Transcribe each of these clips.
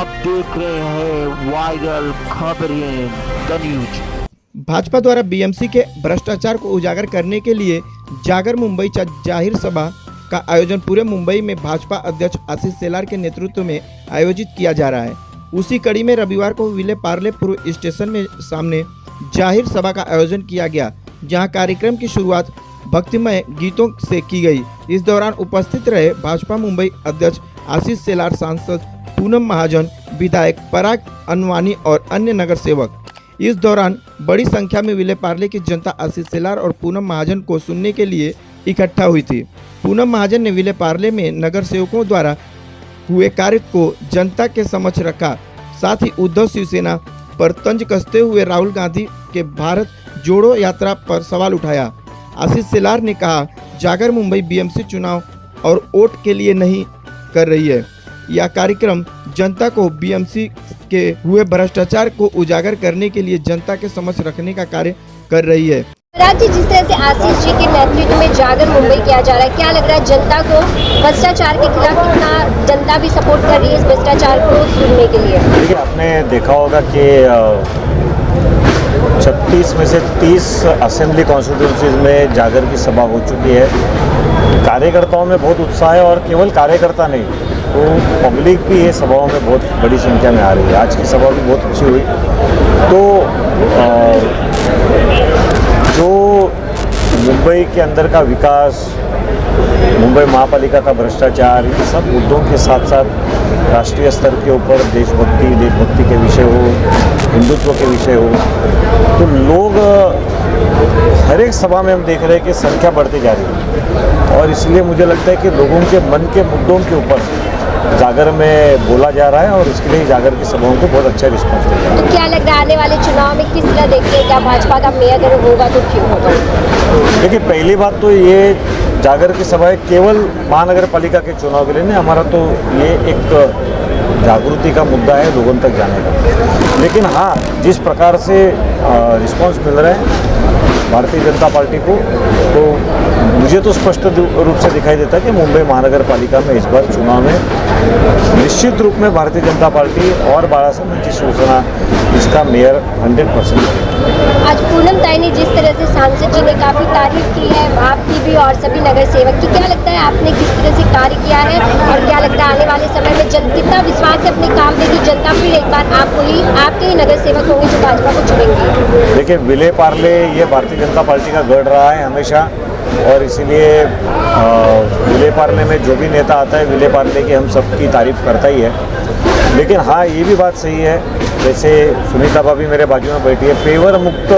आप देख रहे हैं वायरल खबरें द न्यूज। भाजपा द्वारा बीएमसी के भ्रष्टाचार को उजागर करने के लिए जागर मुंबई जाहिर सभा का आयोजन पूरे मुंबई में भाजपा अध्यक्ष आशीष शेलार के नेतृत्व में आयोजित किया जा रहा है। उसी कड़ी में रविवार को विले पार्ले पूर्व स्टेशन में सामने जाहिर सभा का आयोजन किया गया, जहां कार्यक्रम की शुरुआत भक्तिमय गीतों से की गई। इस दौरान उपस्थित रहे भाजपा मुंबई अध्यक्ष आशीष शेलार, सांसद पूनम महाजन, विधायक पराग अनवानी और अन्य नगर सेवक। इस दौरान बड़ी संख्या में विले पार्ले की जनता आशीष शेलार और पूनम महाजन को सुनने के लिए इकट्ठा हुई थी। पूनम महाजन ने विले पार्ले में नगर सेवकों द्वारा हुए कार्य को जनता के समक्ष रखा। साथ ही उद्धव शिवसेना पर तंज कसते हुए राहुल गांधी के भारत जोड़ो यात्रा पर सवाल उठाया। आशीष शेलार ने कहा, जागर मुंबई बीएमसी चुनाव और वोट के लिए नहीं कर रही है। यह कार्यक्रम जनता को बीएमसी के हुए भ्रष्टाचार को उजागर करने के लिए जनता के समक्ष रखने का कार्य कर रही है। राज्य जिस तरह से आशीष जी के नेतृत्व में जागर मुंबई किया जा रहा है, क्या लग रहा है जनता को भ्रष्टाचार के खिलाफ कितना जनता भी सपोर्ट कर रही है इस भ्रष्टाचार को सुनने के लिए? देखिए, आपने देखा होगा कि 36 में से 30 असेंबली कॉन्स्टिट्यूंसीज में जागर की सभा हो चुकी है। कार्यकर्ताओं में बहुत उत्साह है और केवल कार्यकर्ता नहीं, तो पब्लिक भी ये सभाओं में बहुत बड़ी संख्या में आ रही है। आज की सभा भी बहुत अच्छी हुई। तो जो मुंबई के अंदर का विकास, मुंबई महापालिका का भ्रष्टाचार, इन सब मुद्दों के साथ साथ राष्ट्रीय स्तर के ऊपर देशभक्ति के विषय हो, हिंदुत्व के विषय हो, तो लोग हर एक सभा में हम देख रहे हैं कि संख्या बढ़ती जा रही है। और इसलिए मुझे लगता है कि लोगों के मन के मुद्दों के ऊपर जागर में बोला जा रहा है और इसके लिए जागर की सभाओं को बहुत अच्छा रिस्पॉन्स मिल रहा है। तो क्या लग रहा है आने वाले चुनाव में किस तरह देखते हैं, क्या भाजपा का मेयर अगर होगा तो क्यों होगा? देखिए, पहली बात तो ये जागर की सभाएं केवल महानगर पालिका के चुनाव के लिए नहीं, हमारा तो ये एक जागृति का मुद्दा है लोगों तक जाने का। लेकिन हाँ, जिस प्रकार से रिस्पॉन्स मिल रहा है भारतीय जनता पार्टी को, तो मुझे तो स्पष्ट रूप से दिखाई देता है कि मुंबई महानगर पालिका में इस बार चुनाव में निश्चित रूप में भारतीय जनता पार्टी और बाळासाहेब की शिवसेना इसका मेयर 100%। आज पूनम ताई ने जिस तरह से सांसद जी ने काफी तारीफ की है आपकी भी और सभी नगर सेवक की, क्या लगता है आपने किस तरह से कार्य किया है और क्या लगता है आने वाले समय में कितना विश्वास है अपने काम में कि जनता फिर एक बार आपके ही नगर सेवक होंगे जो भाजपा को चुनेंगे? देखिए, विले पार्ले ये भारतीय जनता पार्टी का गढ़ रहा है हमेशा, और इसीलिए विले पार्ले में जो भी नेता आता है विले पार्ले की हम सबकी तारीफ करता ही है। लेकिन हाँ, ये भी बात सही है, जैसे सुनीता भाभी मेरे बाजू में बैठी है, पेवर मुक्त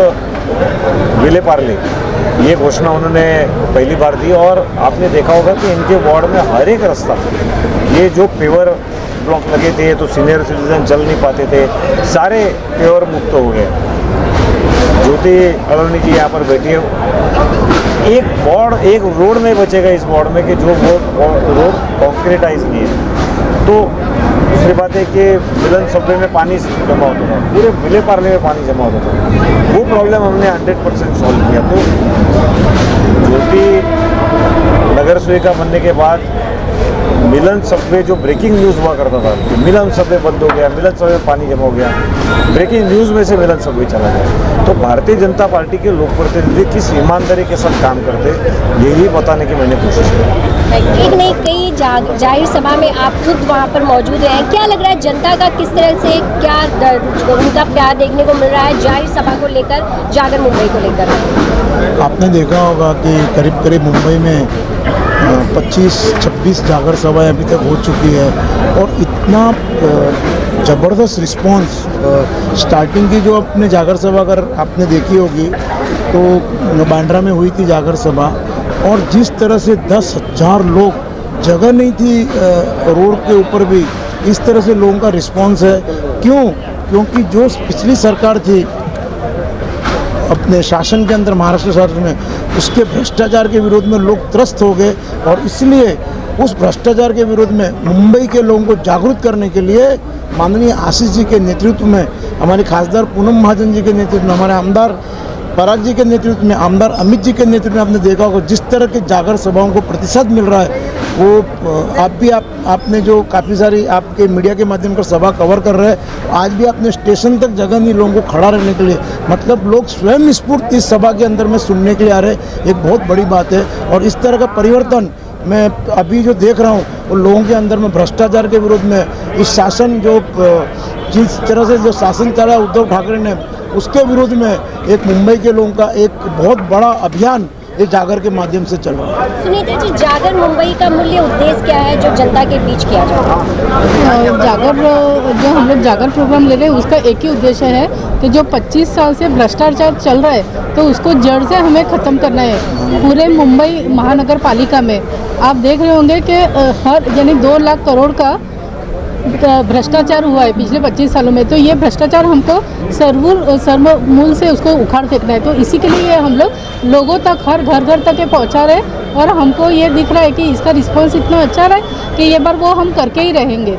विले पार्ले, ये घोषणा उन्होंने पहली बार दी। और आपने देखा होगा कि इनके वार्ड में हर एक रास्ता, ये जो पेवर ब्लॉक लगे थे तो सीनियर सिटीजन चल नहीं पाते थे, सारे पेवर मुक्त हो गए। ज्योति अलोनी जी यहाँ पर बैठी है, एक रोड नहीं बचेगा इस वार्ड में कि जो वो रोड कॉन्क्रीटाइज नहीं है। तो दूसरी बात है कि मिलन सबवे में पानी जमा होता था, पूरे विले पार्ले में पानी जमा होता था, वो प्रॉब्लम हमने 100% सॉल्व किया। तो ज्योति नगर सेविका बनने के बाद मिलन सबवे जो ब्रेकिंग न्यूज़ हुआ करता था, तो मिलन सबवे बंद हो गया, मिलन सबवे में पानी जमा हो गया, ब्रेकिंग न्यूज़ में से मिलन सबवे चला गया। तो भारतीय जनता पार्टी के लोक प्रतिनिधि किस ईमानदारी के साथ काम करते, यही बताने की मैंने कोशिश की। एक नहीं कई जाहिर सभा में आप खुद वहाँ पर मौजूद हैं, क्या लग रहा है जनता का किस तरह से क्या उनका प्यार देखने को मिल रहा है जाहिर सभा को लेकर, जागर मुंबई को लेकर? आपने देखा होगा कि करीब करीब मुंबई में 25-26 जागर सभाएं अभी तक हो चुकी है और इतना ज़बरदस्त रिस्पांस स्टार्टिंग की जो अपने जागर सभा अगर आपने देखी होगी तो बांद्रा में हुई थी जागर सभा, और जिस तरह से 10,000 लोग, जगह नहीं थी रोड के ऊपर भी, इस तरह से लोगों का रिस्पांस है। क्योंकि जो पिछली सरकार थी अपने शासन के अंदर, महाराष्ट्र शासन में, उसके भ्रष्टाचार के विरोध में लोग त्रस्त हो गए और इसलिए उस भ्रष्टाचार के विरोध में मुंबई के लोगों को जागरूक करने के लिए माननीय आशीष जी के नेतृत्व में, हमारे खासदार पूनम महाजन जी के नेतृत्व में, हमारे आमदार पराग जी के नेतृत्व में, आमदार अमित जी के नेतृत्व में आपने देखा होगा जिस तरह की जागर सभाओं को प्रतिशत मिल रहा है, वो आपने जो काफ़ी सारी आपके मीडिया के माध्यम से सभा कवर कर रहे हैं, आज भी आपने स्टेशन तक जगह नहीं लोगों को खड़ा रहने के लिए, मतलब लोग स्वयं स्फूर्त इस सभा के अंदर में सुनने के लिए आ रहे हैं, एक बहुत बड़ी बात है। और इस तरह का परिवर्तन मैं अभी जो देख रहा हूँ वो लोगों के अंदर में भ्रष्टाचार के विरोध में, इस शासन जो जिस तरह से जो शासन चला उद्धव ठाकरे ने, उसके विरोध में एक मुंबई के लोगों का एक बहुत बड़ा अभियान ये जागर के माध्यम से चल रहा है। सुनीता जी, जागर मुंबई का मूल्य उद्देश्य क्या है जो जनता के बीच किया जाता है? जागर जो हम लोग जागर प्रोग्राम ले रहे हैं उसका एक ही उद्देश्य है कि जो 25 साल से भ्रष्टाचार चल रहा है तो उसको जड़ से हमें ख़त्म करना है। पूरे मुंबई महानगर पालिका में आप देख रहे होंगे कि हर यानी 2 लाख करोड़ का भ्रष्टाचार हुआ है पिछले 25 सालों में। तो ये भ्रष्टाचार हमको सर्वमूल से उसको उखाड़ फेंकना है। तो इसी के लिए हम लोग लोगों तक हर घर तक ये पहुंचा रहे हैं और हमको ये दिख रहा है कि इसका रिस्पांस इतना अच्छा रहा है कि ये बार वो हम करके ही रहेंगे।